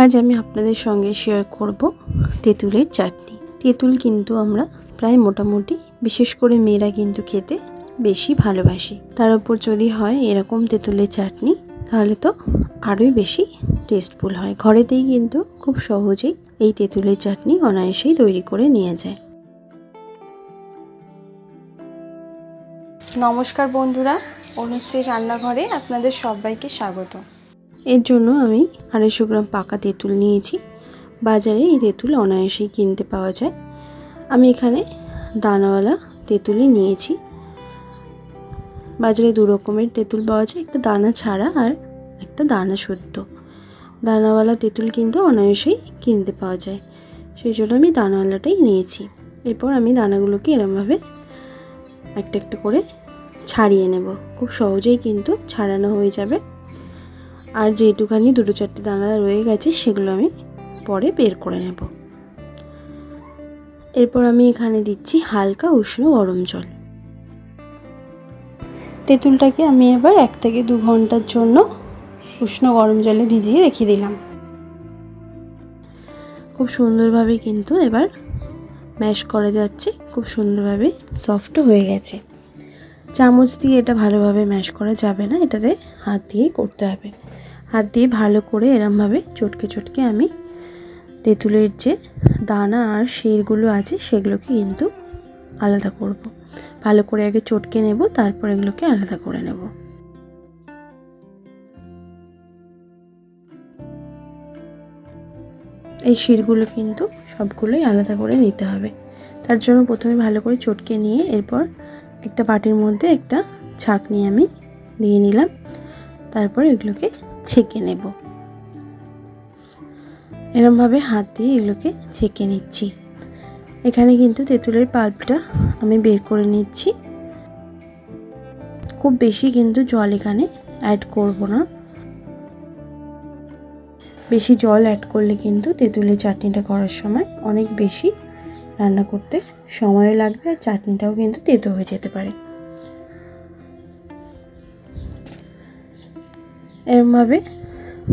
আজ আমি আপনাদের সঙ্গে শেয়ার করব তেঁতুলের চাটনি। তেঁতুল কিন্তু আমরা প্রায় মোটামুটি বিশেষ করে মেয়েরা কিন্তু খেতে বেশি ভালোবাসি। তার উপর যদি হয় এরকম তেঁতুলের চাটনি তাহলে তো আরোই বেশি টেস্টফুল হয়। ঘরেতেই কিন্তু খুব সহজেই এই তেঁতুলের চাটনি অনায়াসেই তৈরি করে নেওয়া যায়। নমস্কার বন্ধুরা, অনুশ্রীর রান্নাঘরে আপনাদের সবাইকে স্বাগত। এর জন্য আমি 250 গ্রাম পাকা তেঁতুল নিয়েছি। বাজারে এই তেঁতুল অনায়াসেই কিনতে পাওয়া যায়। আমি এখানে দানাওয়ালা তেঁতুলই নিয়েছি। বাজারে দু রকমের তেঁতুল পাওয়া যায়, একটা দানা ছাড়া আর একটা দানা শুদ্ধ। দানাওয়ালা তেঁতুল কিন্তু অনায়াসেই কিনতে পাওয়া যায়, সেই জন্য আমি দানাওয়ালাটাই নিয়েছি। এরপর আমি দানাগুলোকে এরমভাবে একটা একটা করে ছাড়িয়ে নেব। খুব সহজেই কিন্তু ছাড়ানো হয়ে যাবে। আর যেটুখানি দুটো চারটে দানা রয়ে গেছে সেগুলো আমি পরে বের করে নেব। এরপর আমি এখানে দিচ্ছি হালকা উষ্ণ গরম জল। তেঁতুলটাকে আমি এবার 1 থেকে 2 ঘন্টার জন্য উষ্ণ গরম জলে ভিজিয়ে রেখে দিলাম। খুব সুন্দরভাবে কিন্তু এবার ম্যাশ করা যাচ্ছে, খুব সুন্দরভাবে সফট হয়ে গেছে। চামচ দিয়ে এটা ভালোভাবে ম্যাশ করা যাবে না, এটাতে হাত দিয়েই করতে হবে। হাত দিয়ে ভালো করে এরমভাবে চটকে চটকে আমি তেঁতুলের যে দানা আর শিরগুলো আছে সেগুলোকে কিন্তু আলাদা করব। ভালো করে আগে চটকে নেব, তারপর এগুলোকে আলাদা করে নেব। এই শিরগুলো কিন্তু সবগুলোই আলাদা করে নিতে হবে। তার জন্য প্রথমে ভালো করে চটকে নিয়ে এরপর একটা বাটির মধ্যে একটা ছাঁকনি আমি দিয়ে নিলাম। তারপর এগুলোকে ছেঁকে নেব। এরমভাবে হাত দিয়ে এগুলোকে ছেঁকে নিচ্ছি। এখানে কিন্তু তেঁতুলের পাল্পটা আমি বের করে নিচ্ছি। খুব বেশি কিন্তু জল এখানে অ্যাড করব না। বেশি জল অ্যাড করলে কিন্তু তেঁতুলের চাটনিটা করার সময় অনেক বেশি রান্না করতে সময় লাগবে, আর চাটনিটাও কিন্তু তেতো হয়ে যেতে পারে। এরমভাবে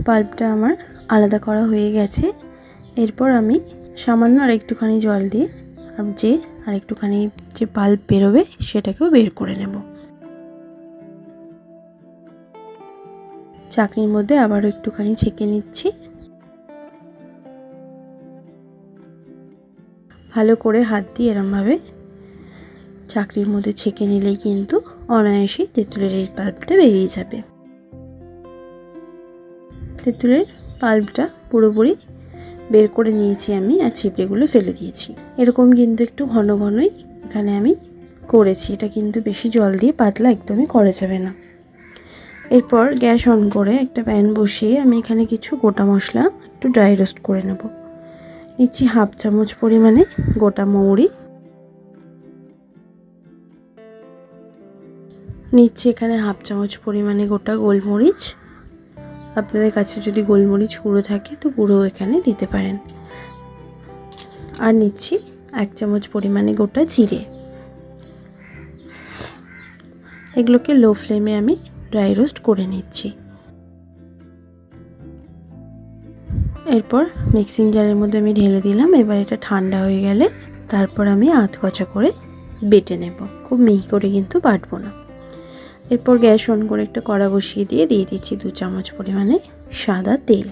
পাল্পটা আমার আলাদা করা হয়ে গেছে। এরপর আমি সামান্য আর একটুখানি জল দিয়ে আর একটুখানি যে পাল্প বেরোবে সেটাকেও বের করে নেব। চাকনির মধ্যে আবারও একটুখানি ছেঁকে নিচ্ছি। ভালো করে হাত দিয়ে এরমভাবে চাকরির মধ্যে ছেঁকে নিলেই কিন্তু অনায়াসেই তেঁতুলের এই পাল্পটা বেরিয়ে যাবে। তেঁতুলের পাল্পটা পুরোপুরি বের করে নিয়েছি আমি, আর চিপড়েগুলো ফেলে দিয়েছি। এরকম কিন্তু একটু ঘন ঘনই এখানে আমি করেছি। এটা কিন্তু বেশি জল দিয়ে পাতলা একদমই করা যাবে না। এরপর গ্যাস অন করে একটা প্যান বসিয়ে আমি এখানে কিছু গোটা মশলা একটু ড্রাই রোস্ট করে নেব। নিচ্ছি 1/2 চামচ পরিমাণে গোটা মৌরি, নিচ্ছি এখানে 1/2 চামচ পরিমাণে গোটা গোলমরিচ। আপনাদের কাছে যদি গোলমরিচ গুঁড়ো থাকে তো গুঁড়ো এখানে দিতে পারেন। আর নিচ্ছি 1 চামচ পরিমাণে গোটা জিরে। এগুলোকে লো ফ্লেমে আমি ড্রাই রোস্ট করে নিচ্ছি। এরপর মিক্সিং জারের মধ্যে আমি ঢেলে দিলাম। এবার এটা ঠান্ডা হয়ে গেলে তারপর আমি আধকচা করে বেটে নেব। খুব মিহি করে কিন্তু বাটবো না। এরপর গ্যাস অন করে একটা কড়া বসিয়ে দিয়ে দিচ্ছি 2 চামচ পরিমাণে সাদা তেল।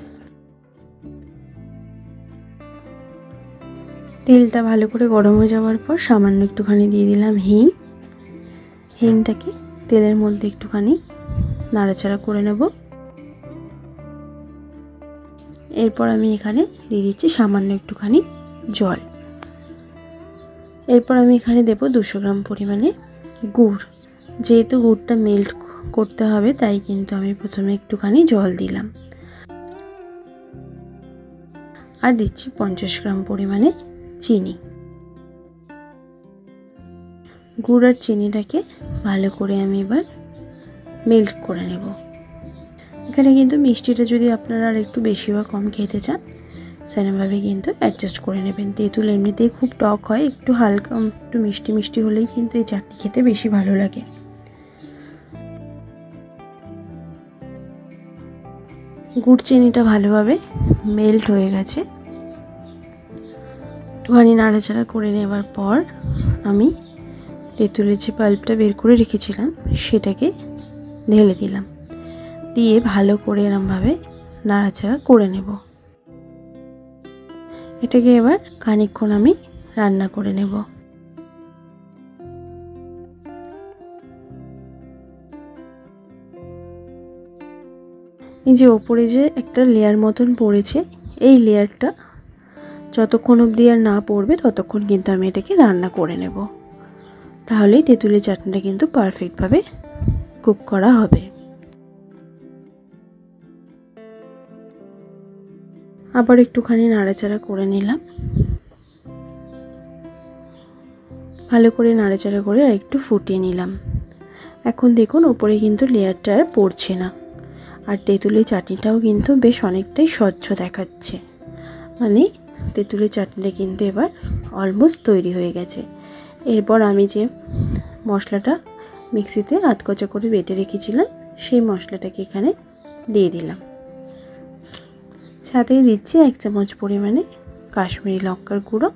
তেলটা ভালো করে গরম হয়ে যাওয়ার পর সামান্য একটুখানি দিয়ে দিলাম হিং। হিংটাকে তেলের মধ্যে একটুখানি নাড়াচাড়া করে নেব। এরপর আমি এখানে দিয়ে দিচ্ছি সামান্য একটুখানি জল। এরপর আমি এখানে দেব 200 গ্রাম পরিমাণে গুড়। যেহেতু গুড়টা মেল্ট করতে হবে তাই কিন্তু আমি প্রথমে একটুখানি জল দিলাম। আর দিচ্ছি 50 গ্রাম পরিমাণে চিনি। গুড় আর চিনিটাকে ভালো করে আমি এবার মেল্ট করে নেব। এখানে কিন্তু মিষ্টিটা যদি আপনারা আর একটু বেশি বা কম খেতে চান সেরকমভাবে কিন্তু অ্যাডজাস্ট করে নেবেন। তেঁতুল এমনিতেই খুব টক হয়, একটু হালকা একটু মিষ্টি মিষ্টি হলেই কিন্তু এই চাটনি খেতে বেশি ভালো লাগে। গুড় চিনিটা ভালোভাবে মেল্ট হয়ে গেছে। একটুখানি নাড়াচাড়া করে নেবার পর আমি তেঁতুলের যে পাল্পটা বের করে রেখেছিলাম সেটাকে ঢেলে দিলাম, দিয়ে ভালো করে এরমভাবে নাড়াচাড়া করে নেব। এটাকে এবার খানিকক্ষণ আমি রান্না করে নেব। এই যে ওপরে যে একটা লেয়ার মতন পড়েছে, এই লেয়ারটা যতক্ষণ অবধি আর না পড়বে ততক্ষণ কিন্তু আমি এটাকে রান্না করে নেব। তাহলেই তেঁতুলের চাটনিটা কিন্তু পারফেক্টভাবে কুক করা হবে। আবার একটুখানি নাড়াচাড়া করে নিলাম, ভালো করে নাড়াচাড়া করে আর একটু ফুটিয়ে নিলাম। এখন দেখুন ওপরে কিন্তু লেয়ারটা আর পড়ছে না, আর তেঁতুলের চাটনিটাও কিন্তু বেশ অনেকটাই স্বচ্ছ দেখাচ্ছে। মানে তেঁতুলের চাটনিটা কিন্তু এবার অলমোস্ট তৈরি হয়ে গেছে। এরপর আমি যে মশলাটা মিক্সিতে আধকচা করে বেটে রেখেছিলাম সেই মশলাটাকে এখানে দিয়ে দিলাম। সাথে দিচ্ছি 1 চামচ পরিমাণে কাশ্মীরি লঙ্কার গুঁড়ো,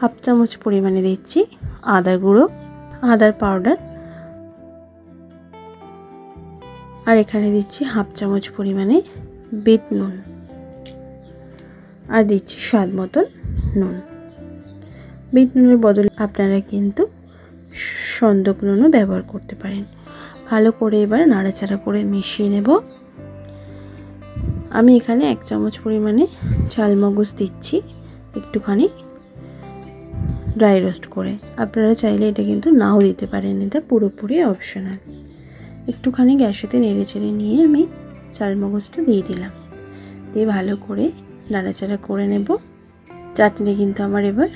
1/2 চামচ পরিমাণে দিচ্ছি আদা গুঁড়ো, আদার পাউডার, আর এখানে দিচ্ছি 1/2 চামচ পরিমাণে বিট নুন, আর দিচ্ছি স্বাদ মতন নুন। বিট নুনের বদলে আপনারা কিন্তু সন্দক নুনও ব্যবহার করতে পারেন। ভালো করে এবার নাড়াচাড়া করে মিশিয়ে নেব। আমি এখানে 1 চামচ পরিমাণে চালমগজ দিচ্ছি একটুখানি ড্রাই রোস্ট করে। আপনারা চাইলে এটা কিন্তু নাও দিতে পারেন, এটা পুরোপুরি অপশনাল। একটুখানি গ্যাসেতে নেড়েচেড়ে নিয়ে আমি চালমগজটা দিয়ে দিলাম, দিয়ে ভালো করে নাড়াচাড়া করে নেব। চাটনিটা কিন্তু আমার এবার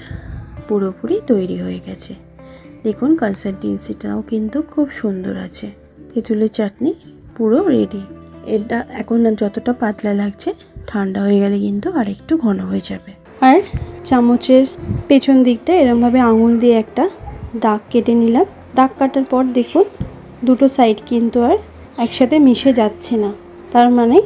পুরোপুরি তৈরি হয়ে গেছে। দেখুন কনসিস্টেন্সিটাও কিন্তু খুব সুন্দর আছে। তেঁতুলের চাটনি পুরো রেডি। এটা এখন যতটা পাতলা লাগছে ঠান্ডা হয়ে গেলে কিন্তু আর একটু ঘন হয়ে যাবে। আর চামচের পেছন দিকটা এরমভাবে আঙুল দিয়ে একটা দাগ কেটে নিলাম। দাগ কাটার পর দেখুন দুটো সাইড কিন্তু আর একসাথে মিশে যাচ্ছে না, তার মানে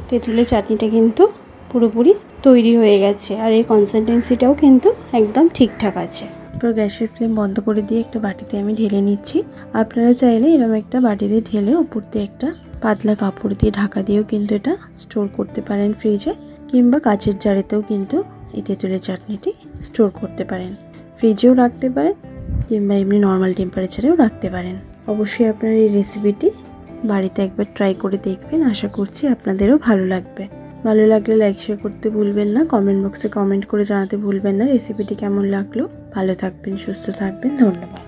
তেঁতুলের চাটনিটা কিন্তু পুরোপুরি তৈরি হয়ে গেছে। আর এই কনসিস্টেন্সিটাও কিন্তু একদম ঠিকঠাক আছে। তারপর গ্যাসের ফ্লেম বন্ধ করে দিয়ে একটা বাটিতে আমি ঢেলে নিচ্ছি। আপনারা চাইলে এরকম একটা বাটিতে ঢেলে উপর দিয়ে একটা পাতলা কাপড় দিয়ে ঢাকা দিয়েও কিন্তু এটা স্টোর করতে পারেন ফ্রিজে, কিংবা কাচের জারেতেও কিন্তু এই তেঁতুলের চাটনিটি স্টোর করতে পারেন। ফ্রিজেও রাখতে পারেন কিংবা এমনি নর্মাল টেম্পারেচারেও রাখতে পারেন। অবশ্যই আপনার এই রেসিপিটি বাড়িতে একবার ট্রাই করে দেখবেন, আশা করছি আপনাদেরও ভালো লাগবে। ভালো লাগলে লাইক শেয়ার করতে ভুলবেন না, কমেন্ট বক্সে কমেন্ট করে জানাতে ভুলবেন না রেসিপিটি কেমন লাগলো। ভালো থাকবেন, সুস্থ থাকবেন, ধন্যবাদ।